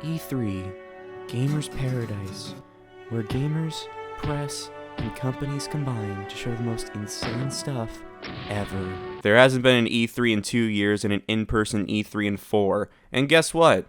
E3, Gamers Paradise, where gamers, press, and companies combine to show the most insane stuff ever. There hasn't been an E3 in 2 years and an in-person E3 in 4, and guess what?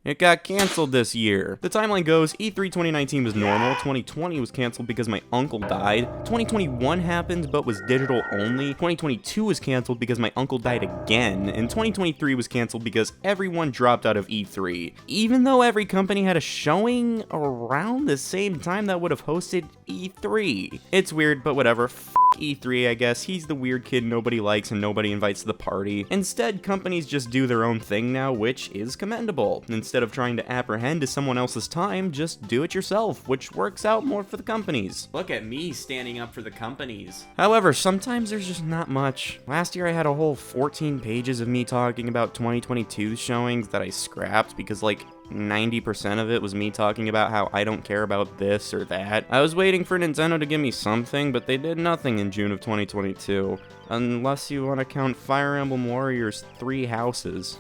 It got canceled this year. The timeline goes, E3 2019 was normal, 2020 was canceled because my uncle died, 2021 happened but was digital only, 2022 was canceled because my uncle died again, and 2023 was canceled because everyone dropped out of E3. Even though every company had a showing around the same time that would have hosted E3. It's weird, but whatever. E3, I guess. He's the weird kid nobody likes and nobody invites to the party. Instead, companies just do their own thing now, which is commendable. Instead of trying to apprehend to someone else's time, just do it yourself, which works out more for the companies. Look at me standing up for the companies. However, sometimes there's just not much. Last year I had a whole 14 pages of me talking about 2022 showings that I scrapped because, like, 90% of it was me talking about how I don't care about this or that. I was waiting for Nintendo to give me something, but they did nothing in June of 2022. Unless you want to count Fire Emblem Warriors 3 Houses.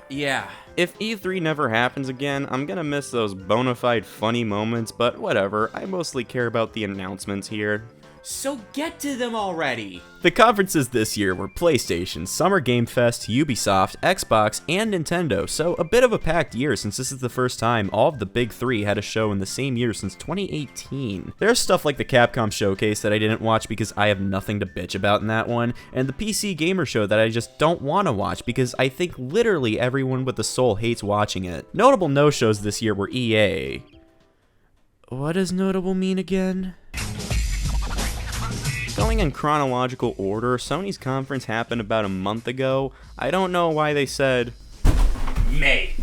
Yeah. If E3 never happens again, I'm gonna miss those bona fide funny moments, but whatever, I mostly care about the announcements here. So get to them already! The conferences this year were PlayStation, Summer Game Fest, Ubisoft, Xbox, and Nintendo, so a bit of a packed year since this is the first time all of the big three had a show in the same year since 2018. There's stuff like the Capcom showcase that I didn't watch because I have nothing to bitch about in that one, and the PC Gamer Show that I just don't want to watch because I think literally everyone with a soul hates watching it. Notable no-shows this year were EA. What does notable mean again? Going in chronological order, Sony's conference happened about a month ago. I don't know why they said May.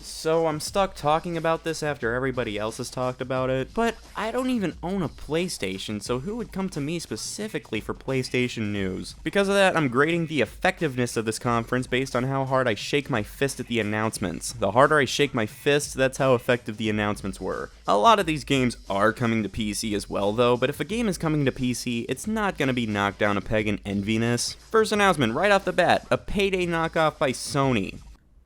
So I'm stuck talking about this after everybody else has talked about it. But I don't even own a PlayStation, so who would come to me specifically for PlayStation news? Because of that, I'm grading the effectiveness of this conference based on how hard I shake my fist at the announcements. The harder I shake my fist, that's how effective the announcements were. A lot of these games are coming to PC as well though, but if a game is coming to PC, it's not gonna be knocked down a peg in enviness. First announcement, right off the bat, a Payday knockoff by Sony.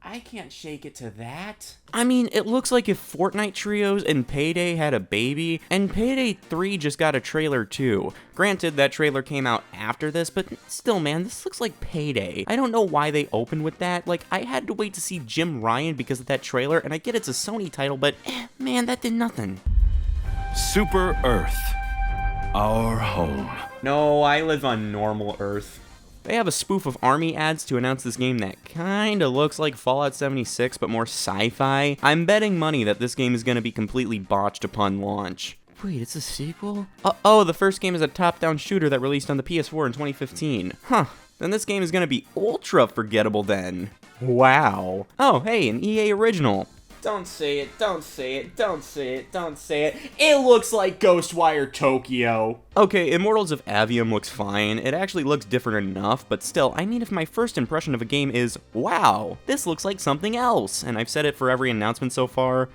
I can't shake it to that. I mean, it looks like if Fortnite Trios and Payday had a baby, and Payday 3 just got a trailer too. Granted, that trailer came out after this, but still, man, this looks like Payday. I don't know why they opened with that. Like, I had to wait to see Jim Ryan because of that trailer, and I get it's a Sony title, but man, that did nothing. Super Earth, our home. No, I live on normal Earth. They have a spoof of army ads to announce this game that kinda looks like Fallout 76, but more sci-fi. I'm betting money that this game is gonna be completely botched upon launch. Wait, it's a sequel? Oh, the first game is a top-down shooter that released on the PS4 in 2015. Huh, then this game is gonna be ultra forgettable then. Wow. Oh, hey, an EA original. Don't say it, don't say it, don't say it, don't say it. It looks like Ghostwire Tokyo. Okay, Immortals of Avium looks fine. It actually looks different enough, but still, I mean, if my first impression of a game is, wow, this looks like something else, and I've said it for every announcement so far,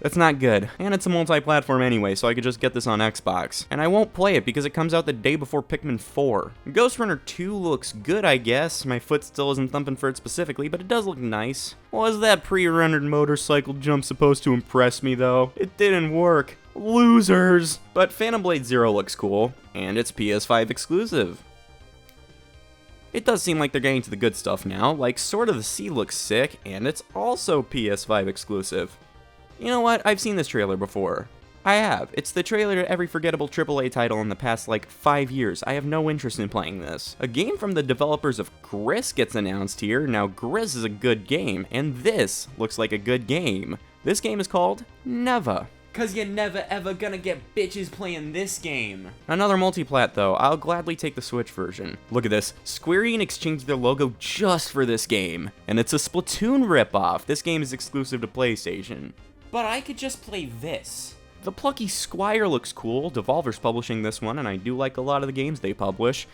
that's not good. And it's a multi-platform anyway, so I could just get this on Xbox. And I won't play it because it comes out the day before Pikmin 4. Ghost Runner 2 looks good, I guess. My foot still isn't thumping for it specifically, but it does look nice. Was that pre-rendered motorcycle jump supposed to impress me, though? It didn't work. Losers! But Phantom Blade Zero looks cool, and it's PS5 exclusive. It does seem like they're getting to the good stuff now, like Sword of the Sea looks sick, and it's also PS5 exclusive. You know what? I've seen this trailer before. I have. It's the trailer to every forgettable AAA title in the past, like, 5 years. I have no interest in playing this. A game from the developers of Gris gets announced here. Now, Gris is a good game, and this looks like a good game. This game is called Neva. Cause you're never ever gonna get bitches playing this game. Another multiplat though, I'll gladly take the Switch version. Look at this, Square Enix changed their logo just for this game. And it's a Splatoon ripoff. This game is exclusive to PlayStation. But I could just play this. The Plucky Squire looks cool. Devolver's publishing this one, and I do like a lot of the games they publish.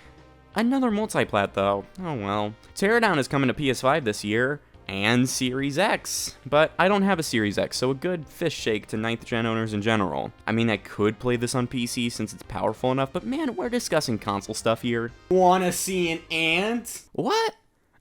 Another multiplat though. Oh well. Teardown is coming to PS5 this year. and Series X. But I don't have a Series X, so a good fish shake to 9th gen owners in general. I mean, I could play this on PC since it's powerful enough, but man, we're discussing console stuff here. Wanna see an ant? What?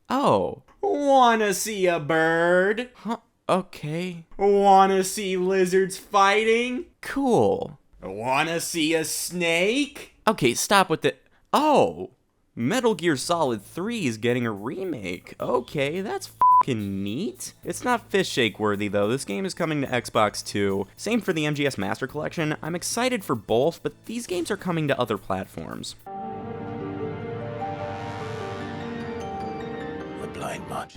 Oh. Wanna see a bird? Huh? Okay. Wanna see lizards fighting? Cool. Wanna see a snake? Okay, stop with the... Oh! Metal Gear Solid 3 is getting a remake. Okay, that's f***ing neat. It's not fish shake worthy though. This game is coming to Xbox too. Same for the MGS Master Collection. I'm excited for both, but these games are coming to other platforms.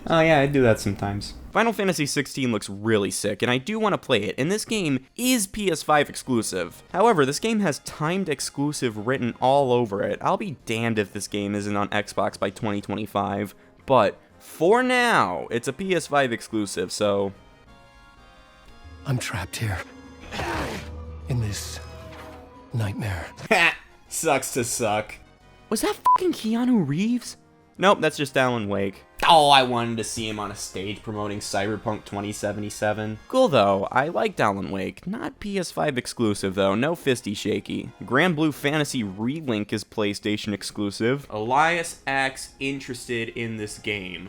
Oh yeah, I do that sometimes. Final Fantasy XVI looks really sick, and I do want to play it, and this game is PS5 exclusive. However, this game has timed exclusive written all over it. I'll be damned if this game isn't on Xbox by 2025, but for now, it's a PS5 exclusive, so... I'm trapped here. In this nightmare. Ha! Sucks to suck. Was that fucking Keanu Reeves? Nope, that's just Alan Wake. Oh, I wanted to see him on a stage promoting Cyberpunk 2077. Cool though, I liked Alan Wake. Not PS5 exclusive though, no fisty shaky. Grand Blue Fantasy Relink is PlayStation exclusive. Elias acts interested in this game.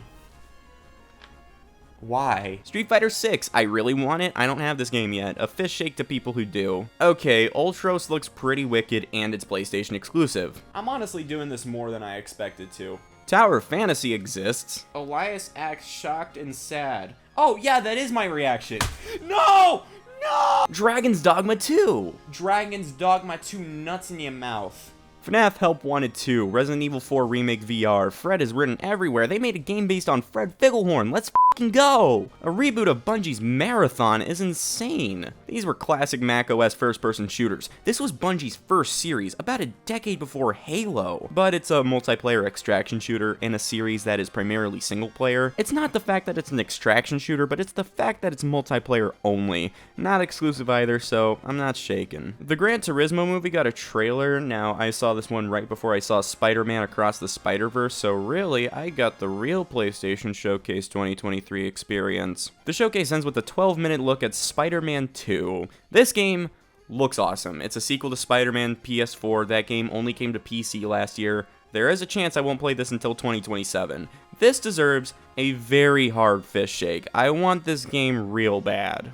Why? Street Fighter 6, I really want it. I don't have this game yet. A fish shake to people who do. Okay, Ultros looks pretty wicked and it's PlayStation exclusive. I'm honestly doing this more than I expected to. Tower Fantasy exists. Elias acts shocked and sad. Oh yeah, that is my reaction. No! No! Dragon's Dogma 2. Dragon's Dogma 2 nuts in your mouth. FNAF Help Wanted 2, Resident Evil 4 Remake VR, Fred is written everywhere, they made a game based on Fred Figglehorn, let's f***ing go! A reboot of Bungie's Marathon is insane. These were classic macOS first-person shooters. This was Bungie's first series, about a decade before Halo. But it's a multiplayer extraction shooter in a series that is primarily single-player. It's not the fact that it's an extraction shooter, but it's the fact that it's multiplayer only. Not exclusive either, so I'm not shaken. The Gran Turismo movie got a trailer, now I saw this one right before I saw Spider-Man Across the Spider-Verse, so really, I got the real PlayStation Showcase 2023 experience. The showcase ends with a 12-minute look at Spider-Man 2. This game looks awesome. It's a sequel to Spider-Man PS4. That game only came to PC last year. There is a chance I won't play this until 2027. This deserves a very hard fish shake. I want this game real bad.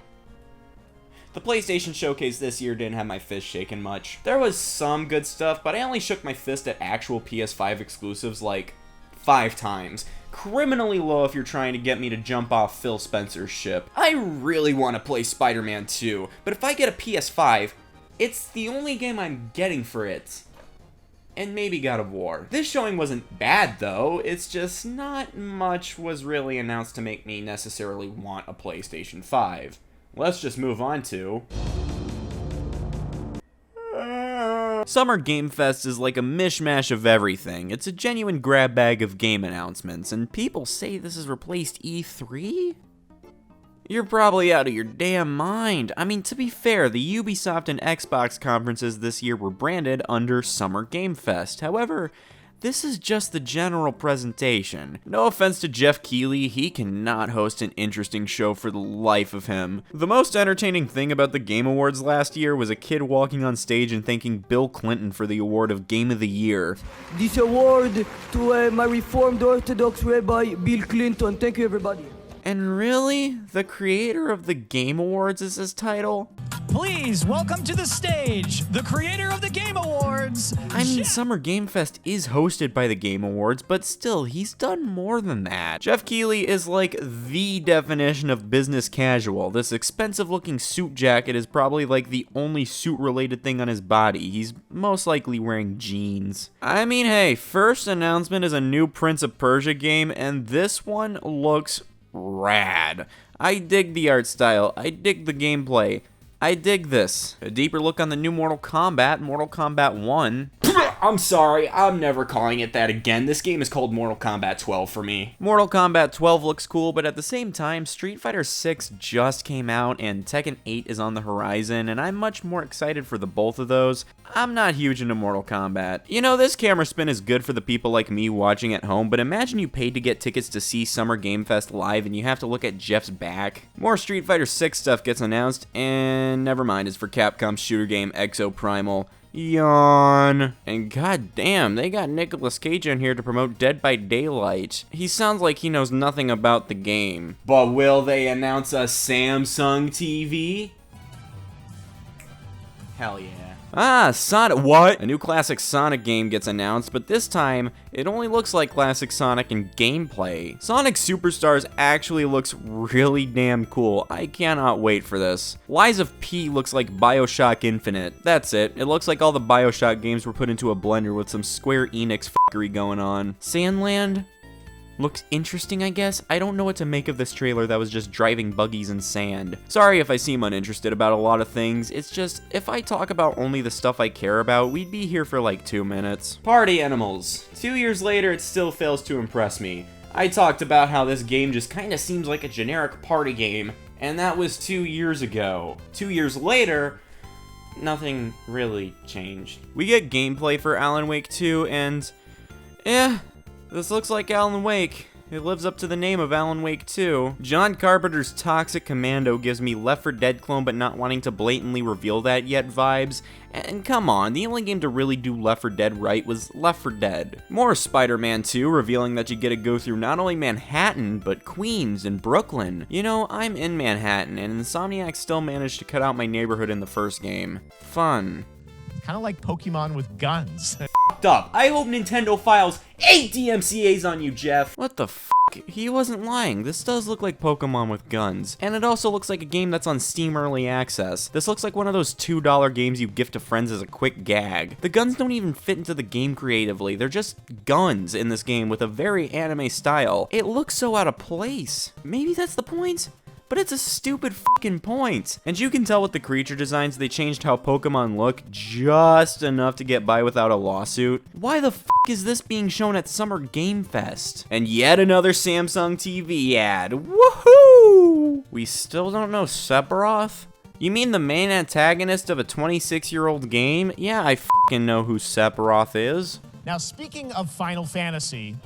The PlayStation Showcase this year didn't have my fist shaken much. There was some good stuff, but I only shook my fist at actual PS5 exclusives like 5 times. Criminally low if you're trying to get me to jump off Phil Spencer's ship. I really want to play Spider-Man 2, but if I get a PS5, it's the only game I'm getting for it. And maybe God of War. This showing wasn't bad though, it's just not much was really announced to make me necessarily want a PlayStation 5. Let's just move on to... Summer Game Fest is like a mishmash of everything. It's a genuine grab bag of game announcements, and people say this has replaced E3? You're probably out of your damn mind. I mean, to be fair, the Ubisoft and Xbox conferences this year were branded under Summer Game Fest. However, this is just the general presentation. No offense to Jeff Keighley, he cannot host an interesting show for the life of him. The most entertaining thing about the Game Awards last year was a kid walking on stage and thanking Bill Clinton for the award of Game of the Year. This award to my Reformed Orthodox Rabbi Bill Clinton. Thank you, everybody. And really? The creator of the Game Awards is his title? Please welcome to the stage, the creator of the Game Awards. I mean, Summer Game Fest is hosted by the Game Awards, but still, he's done more than that. Jeff Keighley is like the definition of business casual. This expensive-looking suit jacket is probably like the only suit-related thing on his body. He's most likely wearing jeans. I mean, hey, first announcement is a new Prince of Persia game, and this one looks rad. I dig the art style. I dig the gameplay. I dig this. A deeper look on the new Mortal Kombat 1. I'm sorry, I'm never calling it that again. This game is called Mortal Kombat 12 for me. Mortal Kombat 12 looks cool, but at the same time, Street Fighter 6 just came out and Tekken 8 is on the horizon, and I'm much more excited for the both of those. I'm not huge into Mortal Kombat. You know, this camera spin is good for the people like me watching at home, but imagine you paid to get tickets to see Summer Game Fest live and you have to look at Jeff's back. More Street Fighter 6 stuff gets announced, and never mind, it's for Capcom's shooter game Exo Primal. Yawn. And goddamn, they got Nicolas Cage in here to promote Dead by Daylight. He sounds like he knows nothing about the game. But will they announce a Samsung TV? Hell yeah. Ah, Sonic. What? A new classic Sonic game gets announced, but this time, it only looks like classic Sonic in gameplay. Sonic Superstars actually looks really damn cool. I cannot wait for this. Lies of P looks like BioShock Infinite. That's it. It looks like all the BioShock games were put into a blender with some Square Enix f***ery going on. Sandland? Looks interesting, I guess. I don't know what to make of this trailer that was just driving buggies in sand. Sorry if I seem uninterested about a lot of things. It's just, if I talk about only the stuff I care about, we'd be here for like 2 minutes. Party Animals. 2 years later, it still fails to impress me. I talked about how this game just kinda seems like a generic party game, and that was 2 years ago. 2 years later, nothing really changed. We get gameplay for Alan Wake 2, and this looks like Alan Wake. It lives up to the name of Alan Wake 2. John Carpenter's Toxic Commando gives me Left 4 Dead clone but not wanting to blatantly reveal that yet vibes. And come on, the only game to really do Left 4 Dead right was Left 4 Dead. More Spider-Man 2, revealing that you get to go through not only Manhattan, but Queens and Brooklyn. You know, I'm in Manhattan, and Insomniac still managed to cut out my neighborhood in the first game. Fun. Kind of like Pokemon with guns. Up. I hope Nintendo files 8 DMCAs on you, Jeff. What the f***? He wasn't lying. This does look like Pokemon with guns. And it also looks like a game that's on Steam Early Access. This looks like one of those $2 games you gift to friends as a quick gag. The guns don't even fit into the game creatively. They're just guns in this game with a very anime style. It looks so out of place. Maybe that's the point? But it's a stupid fucking point. And you can tell with the creature designs, they changed how Pokemon look just enough to get by without a lawsuit. Why the fuck is this being shown at Summer Game Fest? And yet another Samsung TV ad. Woohoo! We still don't know Sephiroth? You mean the main antagonist of a 26-year-old game? Yeah, I fucking know who Sephiroth is. Now, speaking of Final Fantasy...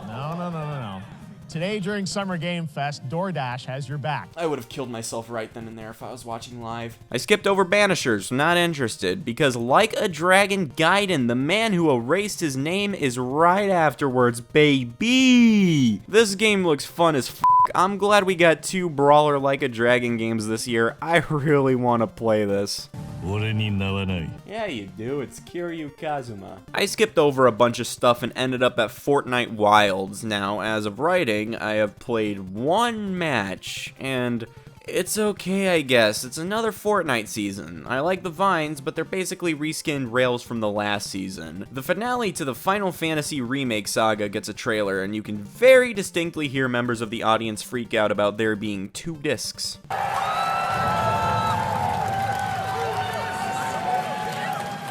No. Today, during Summer Game Fest, DoorDash has your back. I would have killed myself right then and there if I was watching live. I skipped over Banishers, not interested, because like a Dragon Gaiden, the man who erased his name is right afterwards, baby! This game looks fun as f***. I'm glad we got 2 Brawler Like a Dragon games this year. I really want to play this. Yeah, you do. It's Kiryu Kazuma. I skipped over a bunch of stuff and ended up at Fortnite Wilds. Now, as of writing, I have played 1 match, and it's okay, I guess. It's another Fortnite season. I like the vines, but they're basically reskinned rails from the last season. The finale to the Final Fantasy Remake saga gets a trailer, and you can very distinctly hear members of the audience freak out about there being 2 discs.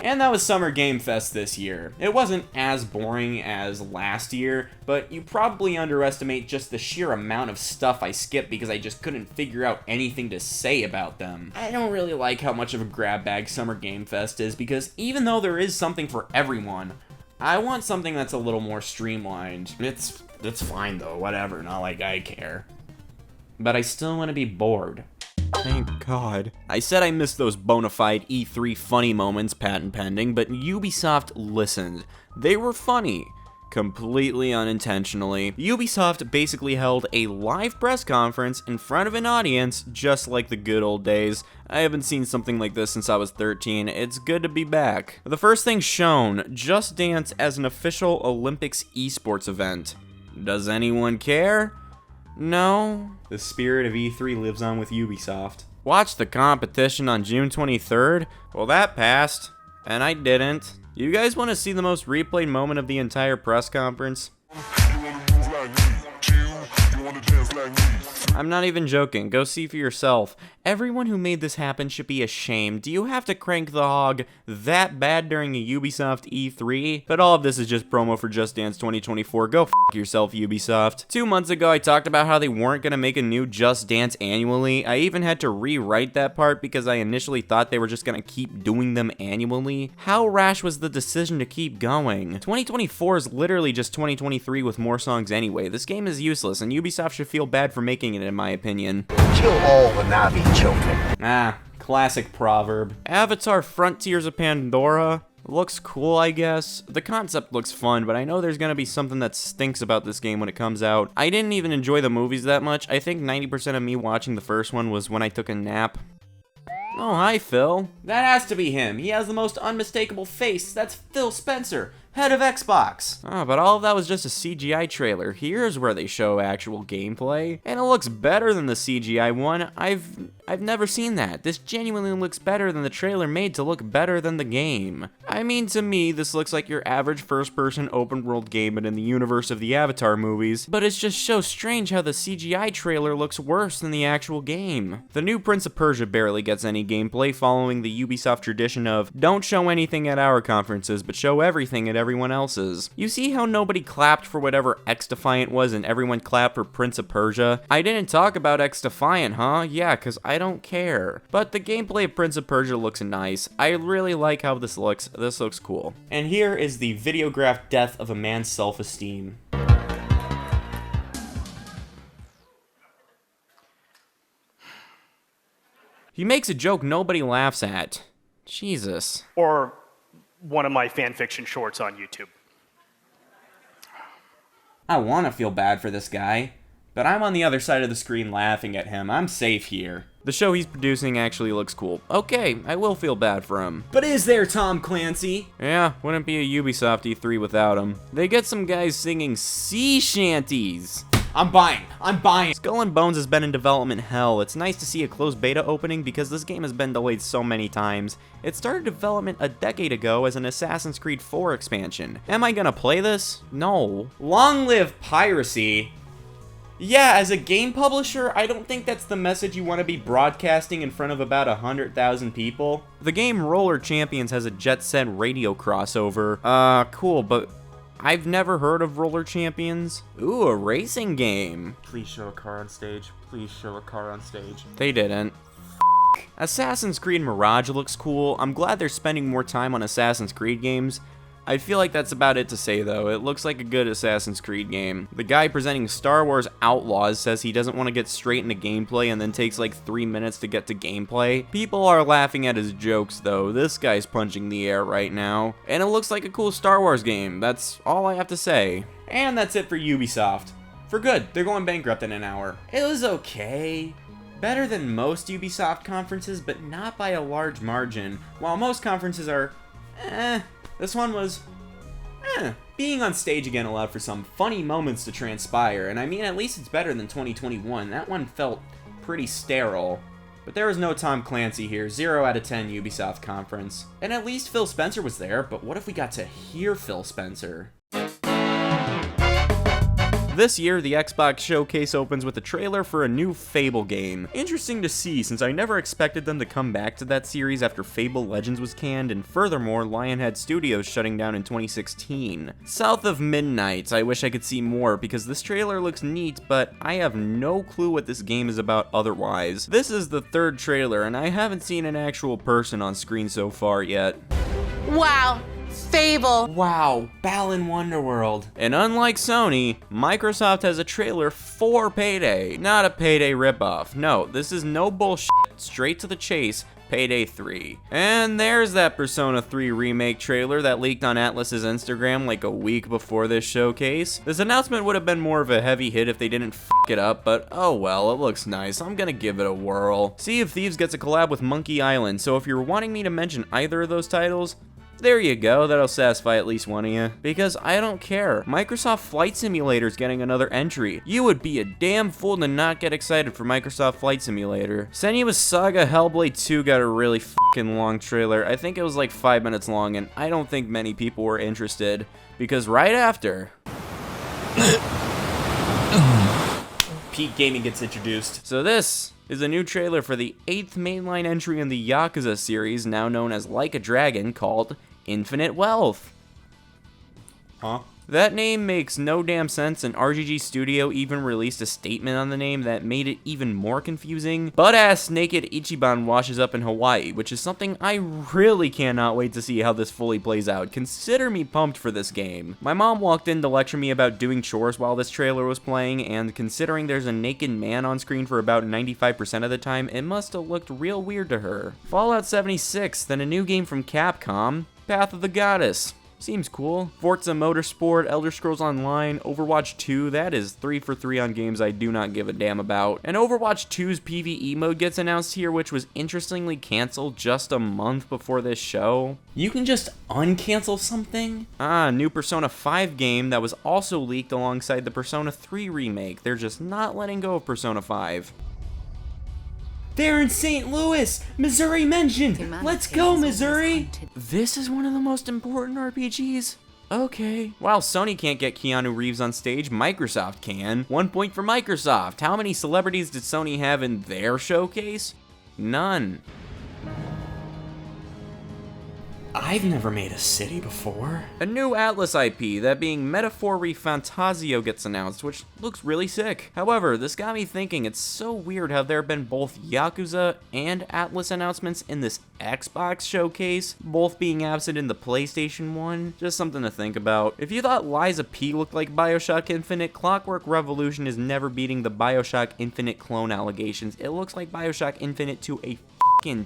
And that was Summer Game Fest this year. It wasn't as boring as last year, but you probably underestimate just the sheer amount of stuff I skipped because I just couldn't figure out anything to say about them. I don't really like how much of a grab bag Summer Game Fest is because even though there is something for everyone, I want something that's a little more streamlined. It's fine though, whatever, not like I care. But I still want to be bored. Thank God. I said I missed those bona fide E3 funny moments, patent pending, but Ubisoft listened. They were funny. Completely unintentionally. Ubisoft basically held a live press conference in front of an audience, just like the good old days. I haven't seen something like this since I was 13. It's good to be back. The first thing shown, Just Dance as an official Olympics esports event. Does anyone care? No. The spirit of E3 lives on with Ubisoft. Watch the competition on June 23rd? Well, that passed. And I didn't. You guys want to see the most replayed moment of the entire press conference? You wanna move like me? You wanna dance like me? I'm not even joking. Go see for yourself. Everyone who made this happen should be ashamed. Do you have to crank the hog that bad during a Ubisoft E3? But all of this is just promo for Just Dance 2024. Go f*** yourself, Ubisoft. 2 months ago, I talked about how they weren't going to make a new Just Dance annually. I even had to rewrite that part because I initially thought they were just going to keep doing them annually. How rash was the decision to keep going? 2024 is literally just 2023 with more songs anyway. This game is useless, and Ubisoft should feel bad for making it, in my opinion. Kill all the Navi children. Ah, classic proverb. Avatar Frontiers of Pandora. Looks cool, I guess. The concept looks fun, but I know there's gonna be something that stinks about this game when it comes out. I didn't even enjoy the movies that much. I think 90% of me watching the first one was when I took a nap. Oh, hi, Phil. That has to be him. He has the most unmistakable face. That's Phil Spencer, head of Xbox. Oh, but all of that was just a CGI trailer. Here's where they show actual gameplay, and it looks better than the CGI one. I've never seen that. This genuinely looks better than the trailer made to look better than the game. I mean, to me, this looks like your average first-person open-world game but in the universe of the Avatar movies, but it's just so strange how the CGI trailer looks worse than the actual game. The new Prince of Persia barely gets any gameplay, following the Ubisoft tradition of, don't show anything at our conferences, but show everything at everyone else's. You see how nobody clapped for whatever X-Defiant was and everyone clapped for Prince of Persia? I didn't talk about X-Defiant, huh? Yeah, cause I don't care. But the gameplay of Prince of Persia looks nice. I really like how this looks. This looks cool. And here is the videographed death of a man's self-esteem. He makes a joke nobody laughs at. Jesus. Or one of my fanfiction shorts on YouTube. I want to feel bad for this guy, but I'm on the other side of the screen laughing at him. I'm safe here. The show he's producing actually looks cool. Okay, I will feel bad for him. But is there Tom Clancy? Yeah, wouldn't be a Ubisoft E3 without him. They get some guys singing sea shanties. I'm buying. Skull and Bones has been in development hell. It's nice to see a closed beta opening because this game has been delayed so many times. It started development a decade ago as an Assassin's Creed 4 expansion. Am I gonna play this? No. Long live piracy. Yeah, as a game publisher, I don't think that's the message you want to be broadcasting in front of about 100,000 people. The game Roller Champions has a Jet Set Radio crossover. Cool, but I've never heard of Roller Champions. Ooh, a racing game. Please show a car on stage. Please show a car on stage. They didn't. Assassin's Creed Mirage looks cool. I'm glad they're spending more time on Assassin's Creed games. I feel like that's about it to say, though. It looks like a good Assassin's Creed game. The guy presenting Star Wars Outlaws says he doesn't want to get straight into gameplay and then takes like 3 minutes to get to gameplay. People are laughing at his jokes, though. This guy's punching the air right now. And it looks like a cool Star Wars game. That's all I have to say. And that's it for Ubisoft. For good. They're going bankrupt in an hour. It was okay. Better than most Ubisoft conferences, but not by a large margin. While most conferences are, this one was, Being on stage again allowed for some funny moments to transpire, and I mean, at least it's better than 2021. That one felt pretty sterile. But there was no Tom Clancy here. 0 out of 10 Ubisoft conference. And at least Phil Spencer was there, but what if we got to hear Phil Spencer? This year, the Xbox Showcase opens with a trailer for a new Fable game. Interesting to see, since I never expected them to come back to that series after Fable Legends was canned, and furthermore, Lionhead Studios shutting down in 2016. South of Midnight, I wish I could see more, because this trailer looks neat, but I have no clue what this game is about otherwise. This is the third trailer, and I haven't seen an actual person on screen so far yet. Wow. Fable. Wow, Balan Wonderworld. And unlike Sony, Microsoft has a trailer for Payday. Not a Payday ripoff. No, this is no bullshit. Straight to the chase. Payday 3. And there's that Persona 3 remake trailer that leaked on Atlus's Instagram like a week before this showcase. This announcement would have been more of a heavy hit if they didn't f it up, but oh well, it looks nice. I'm gonna give it a whirl. Sea of Thieves gets a collab with Monkey Island, so if you're wanting me to mention either of those titles, there you go, that'll satisfy at least one of you. Because I don't care. Microsoft Flight Simulator's getting another entry. You would be a damn fool to not get excited for Microsoft Flight Simulator. Senua's Saga Hellblade 2 got a really fucking long trailer. I think it was like 5 minutes long, and I don't think many people were interested. Because right after... peak gaming gets introduced. So this is a new trailer for the 8th mainline entry in the Yakuza series, now known as Like a Dragon, called Infinite Wealth. Huh? That name makes no damn sense, and RGG Studio even released a statement on the name that made it even more confusing. Butt-ass naked Ichiban washes up in Hawaii, which is something I really cannot wait to see how this fully plays out. Consider me pumped for this game. My mom walked in to lecture me about doing chores while this trailer was playing, and considering there's a naked man on screen for about 95% of the time, it must have looked real weird to her. Fallout 76, then a new game from Capcom, Path of the Goddess. Seems cool. Forza Motorsport, Elder Scrolls Online, Overwatch 2, that is 3 for 3 on games I do not give a damn about. And Overwatch 2's PvE mode gets announced here, which was interestingly canceled just a month before this show. You can just uncancel something? New Persona 5 game that was also leaked alongside the Persona 3 remake. They're just not letting go of Persona 5. They're in St. Louis! Missouri mentioned! Let's go, Missouri! This is one of the most important RPGs. Okay. While Sony can't get Keanu Reeves on stage, Microsoft can. 1 point for Microsoft. How many celebrities did Sony have in their showcase? None. I've never made a city before. A new Atlas IP, that being Metaphor Fantasio, gets announced, which looks really sick. However, this got me thinking, it's so weird how there have been both Yakuza and Atlas announcements in this Xbox showcase, both being absent in the PlayStation one. Just something to think about. If you thought Liza P looked like Bioshock Infinite, Clockwork Revolution is never beating the Bioshock Infinite clone allegations. It looks like Bioshock Infinite to a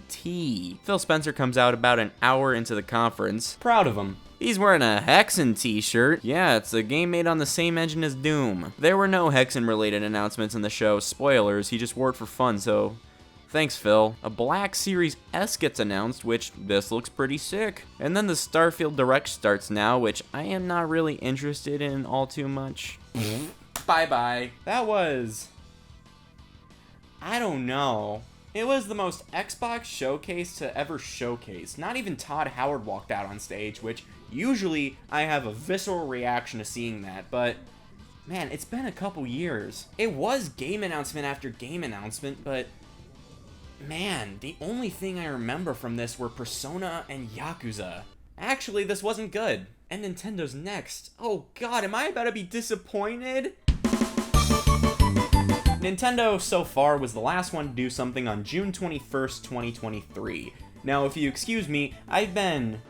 T. Phil Spencer comes out about an hour into the conference. Proud of him. He's wearing a Hexen t-shirt. Yeah, it's a game made on the same engine as Doom. There were no Hexen-related announcements in the show. Spoilers, he just wore it for fun, so thanks, Phil. A Black Series S gets announced, which this looks pretty sick. And then the Starfield Direct starts now, which I am not really interested in all too much. Bye-bye. That was... I don't know. It was the most Xbox showcase to ever showcase. Not even Todd Howard walked out on stage, which usually I have a visceral reaction to seeing that, but man, it's been a couple years. It was game announcement after game announcement, but man, the only thing I remember from this were Persona and Yakuza. Actually, this wasn't good. And Nintendo's next. Oh god, am I about to be disappointed? Nintendo, so far, was the last one to do something on June 21st, 2023. Now, if you excuse me, I've been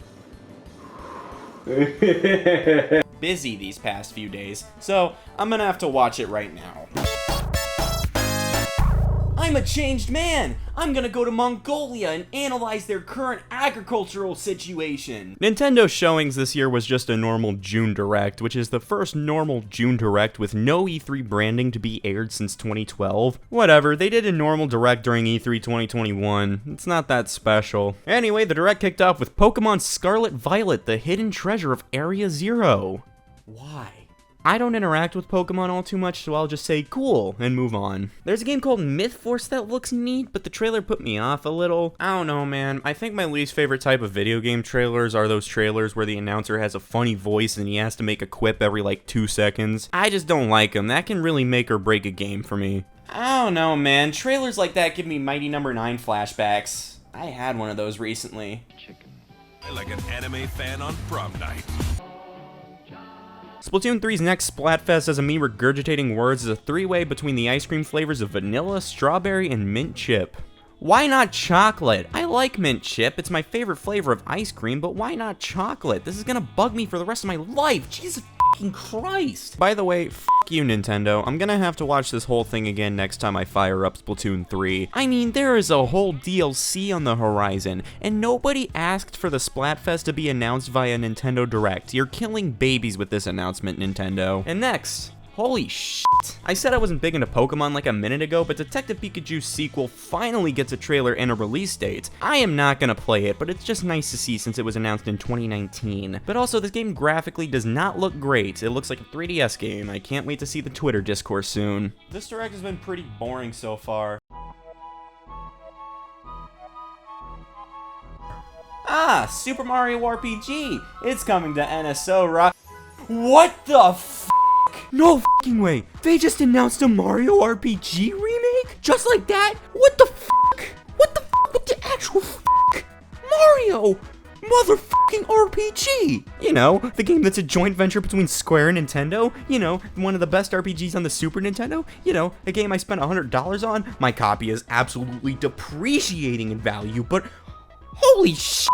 busy these past few days, so I'm gonna have to watch it right now. I'm a changed man! I'm gonna go to Mongolia and analyze their current agricultural situation! Nintendo's showings this year was just a normal June Direct, which is the first normal June Direct with no E3 branding to be aired since 2012. Whatever, they did a normal Direct during E3 2021. It's not that special. Anyway, the Direct kicked off with Pokemon Scarlet Violet, the hidden treasure of Area Zero. Why? I don't interact with Pokemon all too much, so I'll just say cool and move on. There's a game called Myth Force that looks neat, but the trailer put me off a little. I don't know, man. I think my least favorite type of video game trailers are those trailers where the announcer has a funny voice and he has to make a quip every like 2 seconds. I just don't like them. That can really make or break a game for me. I don't know, man. Trailers like that give me Mighty No. 9 flashbacks. I had one of those recently. Like an anime fan on prom night. Splatoon 3's next Splatfest has me regurgitating words as a 3-way between the ice cream flavors of vanilla, strawberry, and mint chip. Why not chocolate? I like mint chip, it's my favorite flavor of ice cream, but why not chocolate? This is gonna bug me for the rest of my life, Jesus fucking Christ! By the way, f you Nintendo, I'm gonna have to watch this whole thing again next time I fire up Splatoon 3. I mean, there is a whole DLC on the horizon, and nobody asked for the Splatfest to be announced via Nintendo Direct. You're killing babies with this announcement, Nintendo. And next, holy shit. I said I wasn't big into Pokemon like a minute ago, but Detective Pikachu's sequel finally gets a trailer and a release date. I am not gonna play it, but it's just nice to see since it was announced in 2019. But also, this game graphically does not look great. It looks like a 3DS game. I can't wait to see the Twitter discourse soon. This Direct has been pretty boring so far. Super Mario RPG! It's coming to NSO, right? What the f***? No f***ing way. They just announced a Mario RPG remake? Just like that? What the fuck? What the fuck? What the actual fuck? Mario motherfucking RPG! You know, the game that's a joint venture between Square and Nintendo. You know, one of the best RPGs on the Super Nintendo. You know, a game I spent $100 on. My copy is absolutely depreciating in value, but holy shit!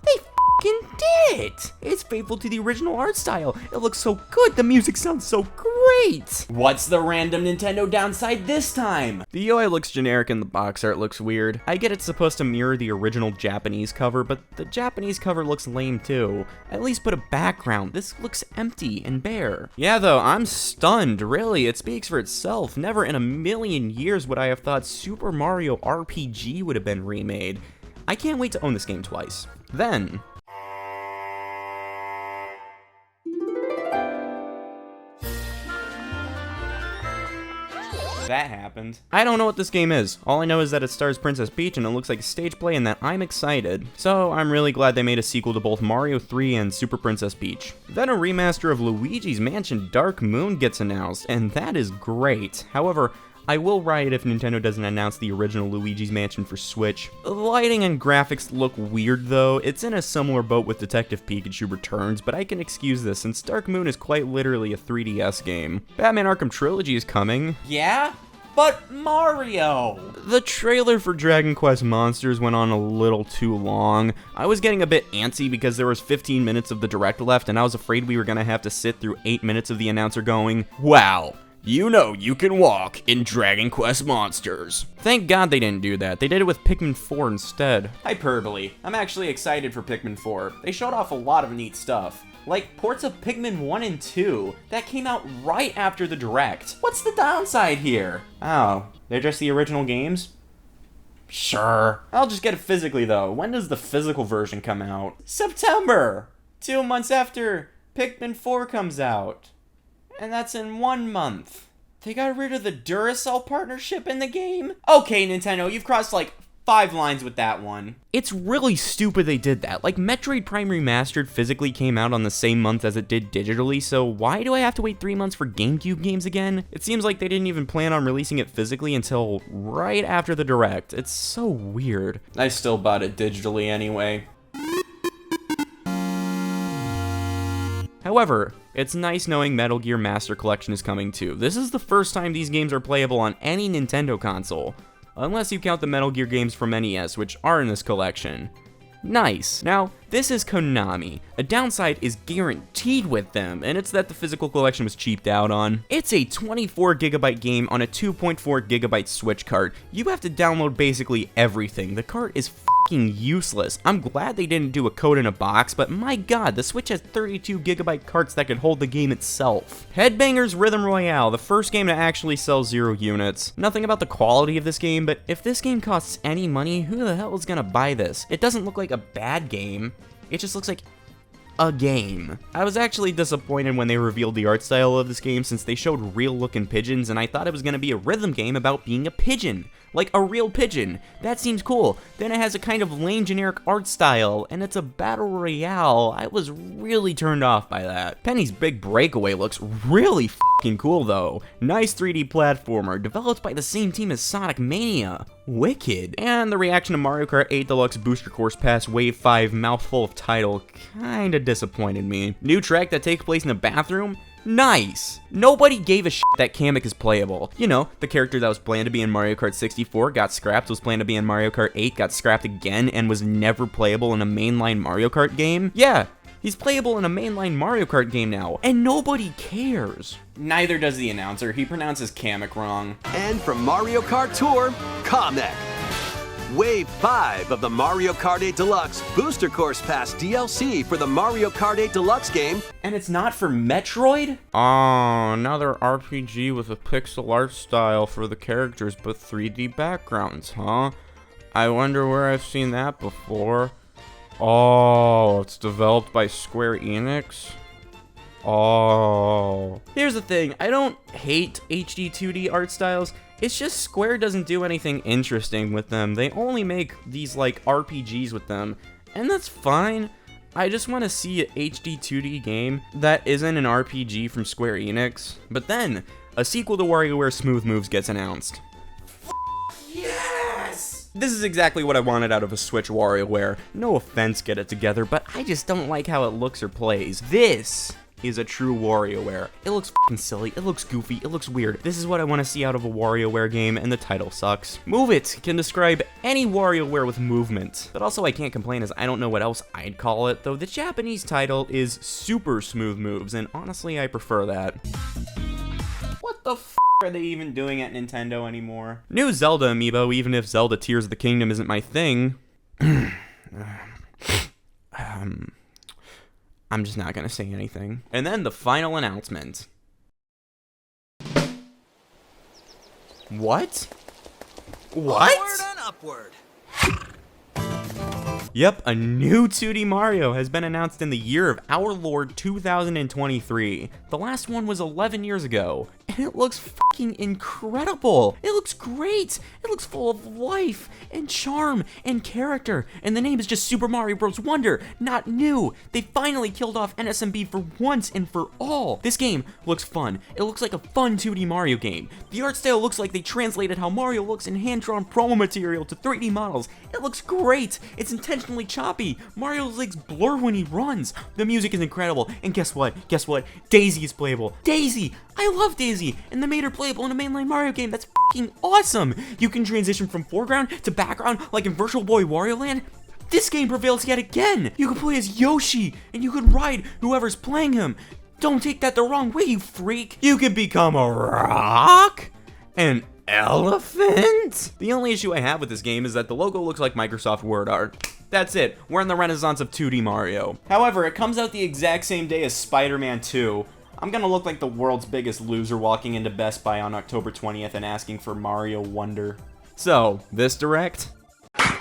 They fucking did it! It's faithful to the original art style. It looks so good. The music sounds so great. What's the random Nintendo downside this time? The UI looks generic and the box art looks weird. I get it's supposed to mirror the original Japanese cover, but the Japanese cover looks lame too. At least put a background. This looks empty and bare. Yeah though, I'm stunned, really. It speaks for itself. Never in a million years would I have thought Super Mario RPG would have been remade. I can't wait to own this game twice. Then, that happened. I don't know what this game is. All I know is that it stars Princess Peach and it looks like stage play and that I'm excited. So I'm really glad they made a sequel to both Mario 3 and Super Princess Peach. Then a remaster of Luigi's Mansion Dark Moon gets announced, and that is great. However, I will riot if Nintendo doesn't announce the original Luigi's Mansion for Switch. The lighting and graphics look weird though. It's in a similar boat with Detective Pikachu Returns, but I can excuse this since Dark Moon is quite literally a 3DS game. Batman Arkham Trilogy is coming. Yeah? But Mario! The trailer for Dragon Quest Monsters went on a little too long. I was getting a bit antsy because there was 15 minutes of the direct left and I was afraid we were gonna have to sit through 8 minutes of the announcer going, "Wow, you know you can walk in Dragon Quest Monsters." Thank God they didn't do that. They did it with Pikmin 4 instead. Hyperbole. I'm actually excited for Pikmin 4. They showed off a lot of neat stuff. Like ports of Pikmin 1 and 2 that came out right after the direct. What's the downside here? Oh, they're just the original games? Sure. I'll just get it physically though. When does the physical version come out? September! 2 months after Pikmin 4 comes out. And that's in 1 month. They got rid of the Duracell partnership in the game? Okay, Nintendo, you've crossed like 5 lines with that one. It's really stupid they did that. Like, Metroid Prime Remastered physically came out on the same month as it did digitally, so why do I have to wait 3 months for GameCube games again? It seems like they didn't even plan on releasing it physically until right after the Direct. It's so weird. I still bought it digitally anyway. However, it's nice knowing Metal Gear Master Collection is coming too. This is the first time these games are playable on any Nintendo console. Unless you count the Metal Gear games from NES, which are in this collection. Nice. Now, this is Konami. A downside is guaranteed with them, and it's that the physical collection was cheaped out on. It's a 24GB game on a 2.4GB Switch cart. You have to download basically everything. The cart is fucking useless. I'm glad they didn't do a code in a box, but my god, the Switch has 32GB carts that can hold the game itself. Headbangers Rhythm Royale, the first game to actually sell 0 units. Nothing about the quality of this game, but if this game costs any money, who the hell is gonna buy this? It doesn't look like a bad game. It just looks like a game. I was actually disappointed when they revealed the art style of this game since they showed real looking pigeons and I thought it was going to be a rhythm game about being a pigeon. Like a real pigeon. That seems cool. Then it has a kind of lame generic art style and it's a battle royale. I was really turned off by that. Penny's Big Breakaway looks really fucking cool though. Nice 3D platformer developed by the same team as Sonic Mania. Wicked. And the reaction to Mario Kart 8 Deluxe Booster Course Pass Wave 5 mouthful of title kinda disappointed me. New track that takes place in a bathroom? Nice! Nobody gave a shit that Kamek is playable. You know, the character that was planned to be in Mario Kart 64 got scrapped, was planned to be in Mario Kart 8, got scrapped again, and was never playable in a mainline Mario Kart game? Yeah, he's playable in a mainline Mario Kart game now, and nobody cares. Neither does the announcer, he pronounces Kamek wrong. And from Mario Kart Tour, Kamek. Wave 5 of the Mario Kart 8 Deluxe Booster Course Pass DLC for the Mario Kart 8 Deluxe game. And it's not for Metroid? Oh, another RPG with a pixel art style for the characters but 3D backgrounds, huh? I wonder where I've seen that before. Oh, it's developed by Square Enix? Oh. Here's the thing, I don't hate HD 2D art styles. It's just Square doesn't do anything interesting with them. They only make these like RPGs with them, and that's fine. I just want to see an HD 2D game that isn't an RPG from Square Enix. But then, a sequel to WarioWare Smooth Moves gets announced. Yes! This is exactly what I wanted out of a Switch WarioWare. No offense, Get It Together, but I just don't like how it looks or plays. This is a true WarioWare. It looks f***ing silly, it looks goofy, it looks weird. This is what I want to see out of a WarioWare game, and the title sucks. Move It can describe any WarioWare with movement. But also I can't complain as I don't know what else I'd call it, though the Japanese title is Super Smooth Moves, and honestly I prefer that. What the f*** are they even doing at Nintendo anymore? New Zelda amiibo, even if Zelda Tears of the Kingdom isn't my thing. I'm just not gonna say anything. And then the final announcement. What? What? Onward and upward. Yep, a new 2D Mario has been announced in the year of our Lord 2023. The last one was 11 years ago, and it looks fucking incredible. It looks great. It looks full of life and charm and character, and the name is just Super Mario Bros. Wonder, not new. They finally killed off NSMB for once and for all. This game looks fun. It looks like a fun 2D Mario game. The art style looks like they translated how Mario looks in hand-drawn promo material to 3D models. It looks great. It's intentionally choppy. Mario's legs blur when he runs. The music is incredible. And guess what? Guess what? Daisy is playable. Daisy! I love Daisy! And they made her playable in a mainline Mario game. That's fucking awesome! You can transition from foreground to background like in Virtual Boy Wario Land. This game prevails yet again! You can play as Yoshi, and you can ride whoever's playing him. Don't take that the wrong way, you freak! You can become a rock? An elephant? The only issue I have with this game is that the logo looks like Microsoft Word art. That's it. We're in the renaissance of 2D Mario. However, it comes out the exact same day as Spider-Man 2. I'm gonna look like the world's biggest loser walking into Best Buy on October 20th and asking for Mario Wonder. So, this Direct?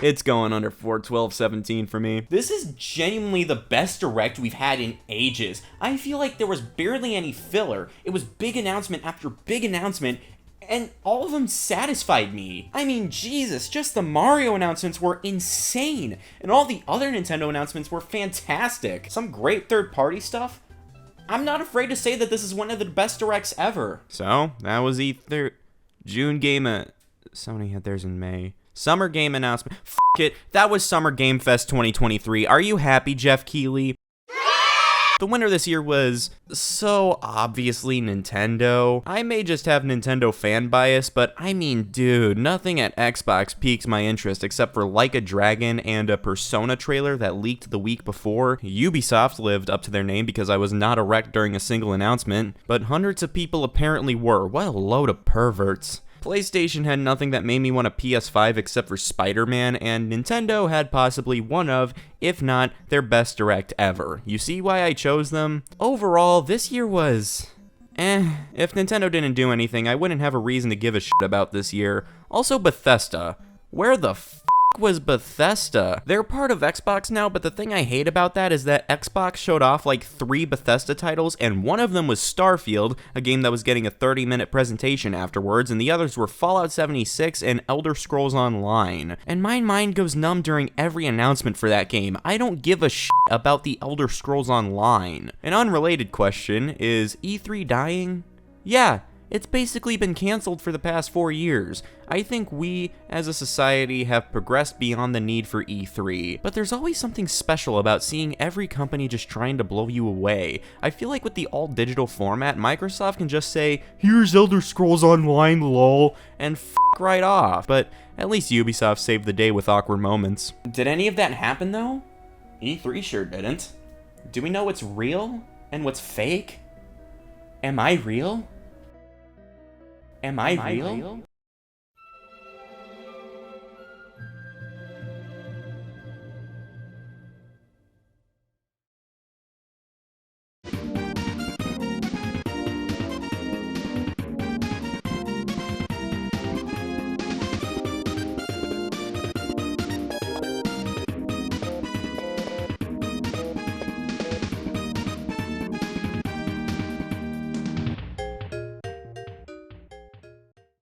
It's going under 4/12/17 for me. This is genuinely the best Direct we've had in ages. I feel like there was barely any filler. It was big announcement after big announcement, and all of them satisfied me. I mean, Jesus, just the Mario announcements were insane, and all the other Nintendo announcements were fantastic. Some great third-party stuff. I'm not afraid to say that this is one of the best Directs ever. So, that was E3. June game, Sony had theirs in May. Summer game announcement. F*** it, that was Summer Game Fest 2023. Are you happy, Jeff Keighley? The winner this year was so obviously Nintendo. I may just have Nintendo fan bias, but I mean, dude, nothing at Xbox piques my interest except for Like a Dragon and a Persona trailer that leaked the week before. Ubisoft lived up to their name because I was not erect during a single announcement, but hundreds of people apparently were. What a load of perverts. PlayStation had nothing that made me want a PS5 except for Spider-Man, and Nintendo had possibly one of, if not, their best Direct ever. You see why I chose them? Overall, this year was... If Nintendo didn't do anything, I wouldn't have a reason to give a shit about this year. Also, Bethesda. Where the f*** was Bethesda? They're part of Xbox now, but the thing I hate about that is that Xbox showed off like 3 Bethesda titles, and one of them was Starfield, a game that was getting a 30-minute presentation afterwards, and the others were Fallout 76 and Elder Scrolls Online. And my mind goes numb during every announcement for that game. I don't give a shit about the Elder Scrolls Online. An unrelated question, is E3 dying? Yeah. It's basically been canceled for the past 4 years. I think we, as a society, have progressed beyond the need for E3. But there's always something special about seeing every company just trying to blow you away. I feel like with the all-digital format, Microsoft can just say, "Here's Elder Scrolls Online, lol," and f*** right off. But at least Ubisoft saved the day with awkward moments. Did any of that happen, though? E3 sure didn't. Do we know what's real and what's fake? Am I real? Am I real?